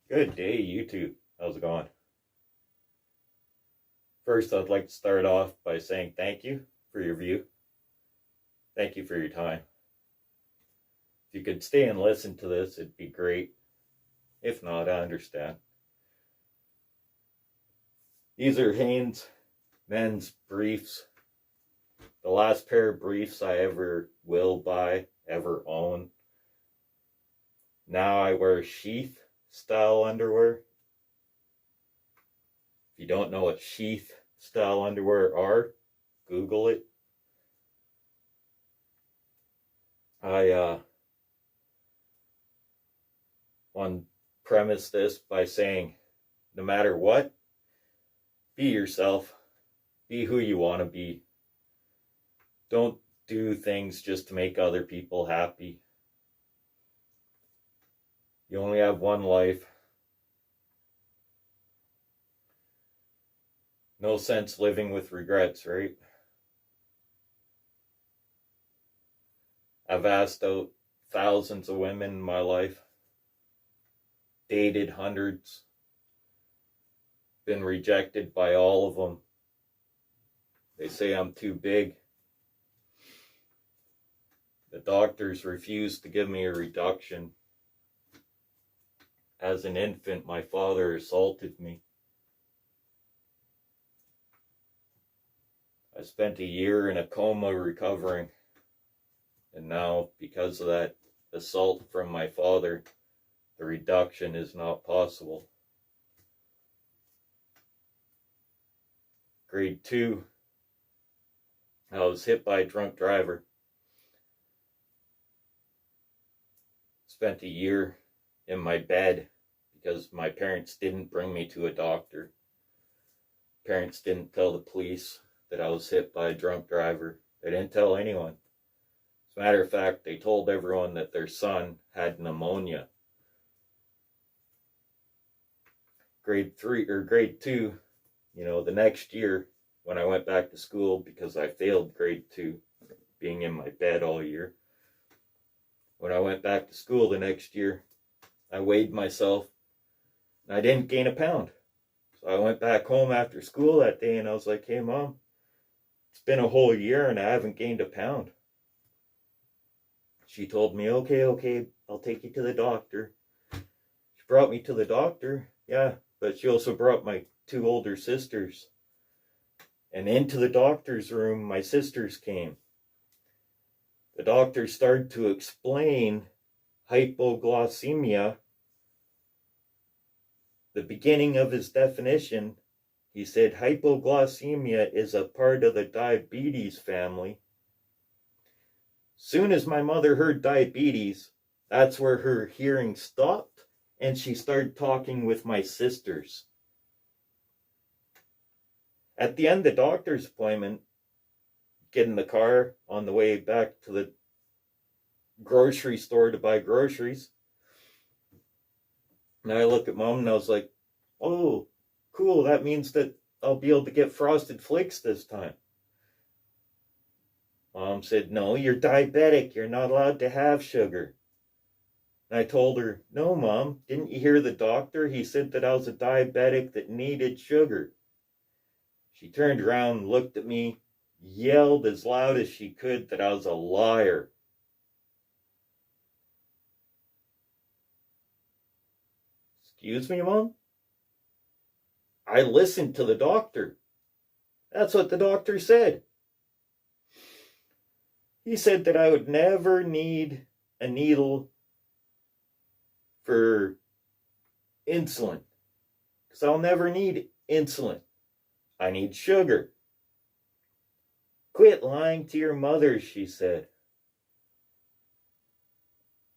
Good day, YouTube. How's it going? First, I'd like to start off by saying thank you for your view. Thank you for your time. If you could stay and listen to this, it'd be great. If not, I understand. These are Haynes men's briefs. The last pair of briefs I ever will buy, ever own. Now I wear sheath style underwear. If you don't know what sheath style underwear are, Google it. I want to premise this by saying, no matter what, be yourself. Be who you want to be. Don't do things just to make other people happy. You only have one life. No sense living with regrets, right? I've asked out thousands of women in my life, dated hundreds, been rejected by all of them. They say I'm too big. The doctors refused to give me a reduction. As an infant, my father assaulted me. I spent a year in a coma recovering. And now, because of that assault from my father, the reduction is not possible. Grade 2, I was hit by a drunk driver. Spent a year in my bed because my parents didn't bring me to a doctor. Parents didn't tell the police that I was hit by a drunk driver. They didn't tell anyone. As a matter of fact, they told everyone that their son had pneumonia. Grade 2, the next year when I went back to school because I failed grade 2, being in my bed all year. When I went back to school the next year, I weighed myself and I didn't gain a pound. So I went back home after school that day and I was like, hey Mom, it's been a whole year and I haven't gained a pound. She told me, okay, I'll take you to the doctor. She brought me to the doctor, yeah, but she also brought my 2 older sisters. And into the doctor's room, my sisters came. The doctor started to explain hypoglycemia. The beginning of his definition, he said hypoglycemia is a part of the diabetes family. Soon as my mother heard diabetes, that's where her hearing stopped and she started talking with my sisters. At the end of the doctor's appointment, get in the car on the way back to the grocery store to buy groceries. And I look at Mom and I was like, oh, cool, that means that I'll be able to get Frosted Flakes this time. Mom said, no, you're diabetic. You're not allowed to have sugar. And I told her, no, Mom, didn't you hear the doctor? He said that I was a diabetic that needed sugar. She turned around, looked at me, yelled as loud as she could that I was a liar. Excuse me, Mom? I listened to the doctor. That's what the doctor said. He said that I would never need a needle for insulin, because I'll never need insulin. I need sugar. Quit lying to your mother, she said.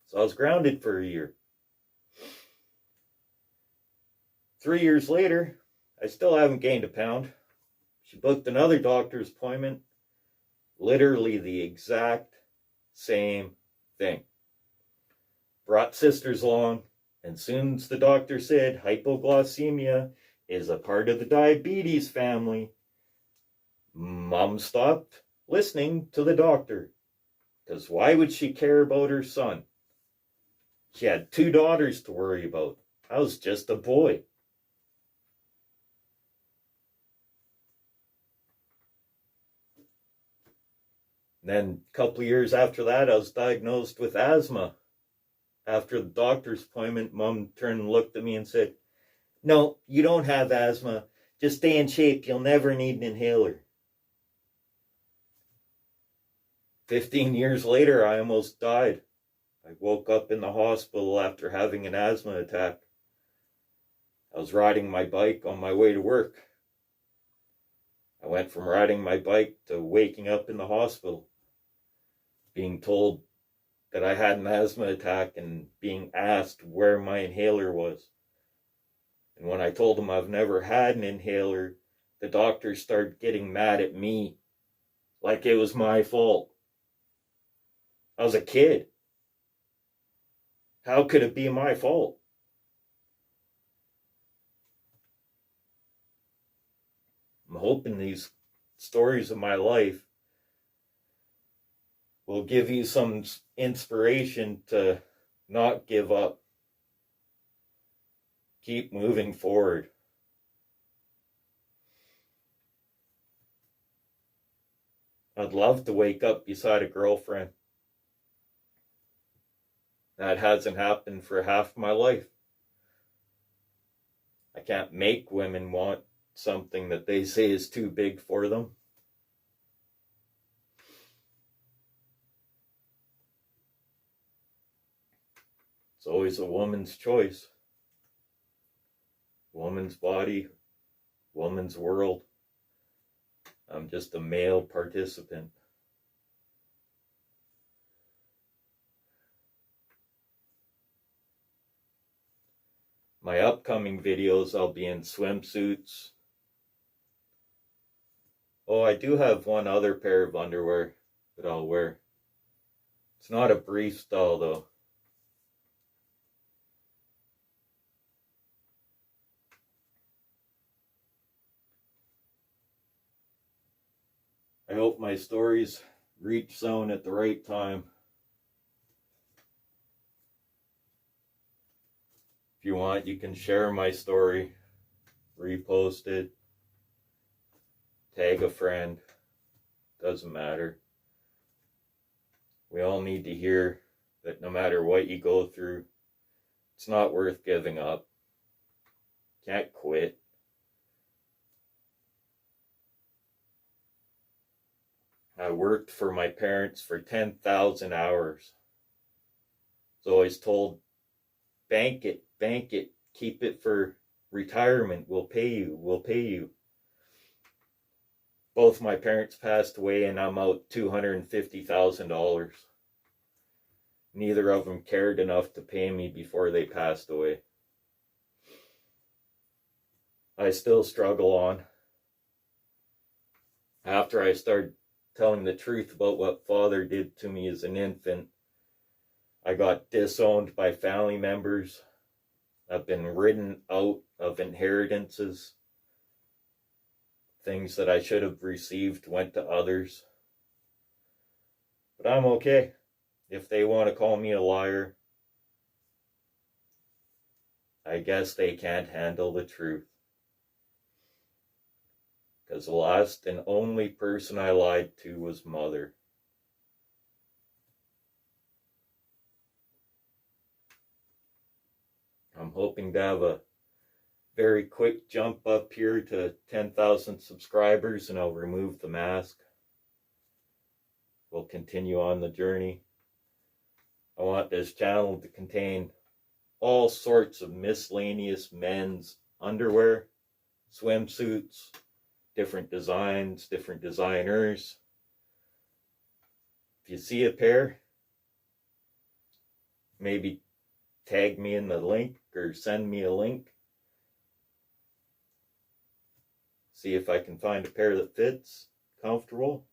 So I was grounded for a year. 3 years later, I still haven't gained a pound. She booked another doctor's appointment. Literally the exact same thing. Brought sisters along, and soon as the doctor said hypoglycemia is a part of the diabetes family, Mom stopped listening to the doctor. Because why would she care about her son? She had 2 daughters to worry about. I was just a boy. Then a couple of years after that, I was diagnosed with asthma. After the doctor's appointment, Mom turned and looked at me and said, "No, you don't have asthma. Just stay in shape. You'll never need an inhaler." 15 years later, I almost died. I woke up in the hospital after having an asthma attack. I was riding my bike on my way to work. I went from riding my bike to waking up in the hospital, being told that I had an asthma attack and being asked where my inhaler was. And when I told them I've never had an inhaler, the doctors started getting mad at me, like it was my fault. I was a kid. How could it be my fault? I'm hoping these stories of my life will give you some inspiration to not give up. Keep moving forward. I'd love to wake up beside a girlfriend. That hasn't happened for half my life. I can't make women want something that they say is too big for them. It's always a woman's choice. Woman's body, woman's world. I'm just a male participant. My upcoming videos, I'll be in swimsuits. Oh, I do have one other pair of underwear that I'll wear. It's not a brief style though. I hope my stories reach someone at the right time. If you want, you can share my story, repost it, tag a friend, doesn't matter. We all need to hear that no matter what you go through, it's not worth giving up. Can't quit. I worked for my parents for 10,000 hours. I was always told, bank it, keep it for retirement, we'll pay you. Both my parents passed away and I'm out $250,000. Neither of them cared enough to pay me before they passed away. I still struggle on. After I started telling the truth about what Father did to me as an infant, I got disowned by family members. I've been ridden out of inheritances. Things that I should have received went to others. But I'm okay. If they want to call me a liar, I guess they can't handle the truth. Because the last and only person I lied to was Mother. I'm hoping to have a very quick jump up here to 10,000 subscribers and I'll remove the mask. We'll continue on the journey. I want this channel to contain all sorts of miscellaneous men's underwear, swimsuits, different designs, different designers. If you see a pair, maybe tag me in the link or send me a link. See if I can find a pair that fits, comfortable.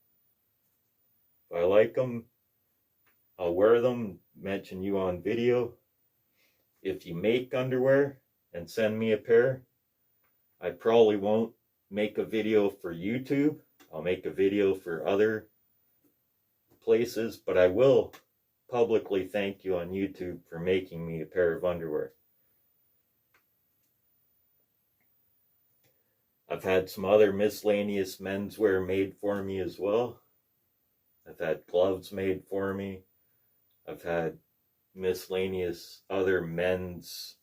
If I like them, I'll wear them, mention you on video. If you make underwear and send me a pair, I probably won't make a video for YouTube. I'll make a video for other places, but I will publicly thank you on YouTube for making me a pair of underwear. I've had some other miscellaneous menswear made for me as well. I've had gloves made for me. I've had miscellaneous other men's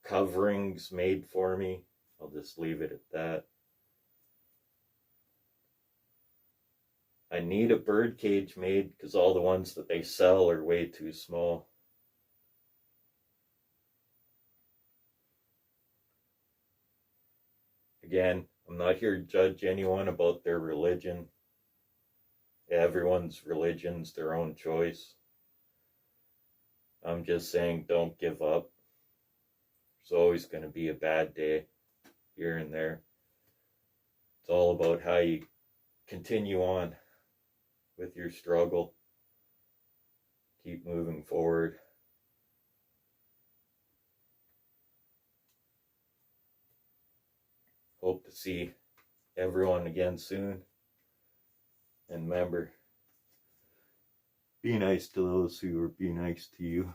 coverings made for me. I'll just leave it at that. I need a bird cage made because all the ones that they sell are way too small. Again, I'm not here to judge anyone about their religion. Everyone's religion's their own choice. I'm just saying, don't give up. There's always going to be a bad day here and there. It's all about how you continue on with your struggle. Keep moving forward. Hope to see everyone again soon. And remember, be nice to those who are be nice to you.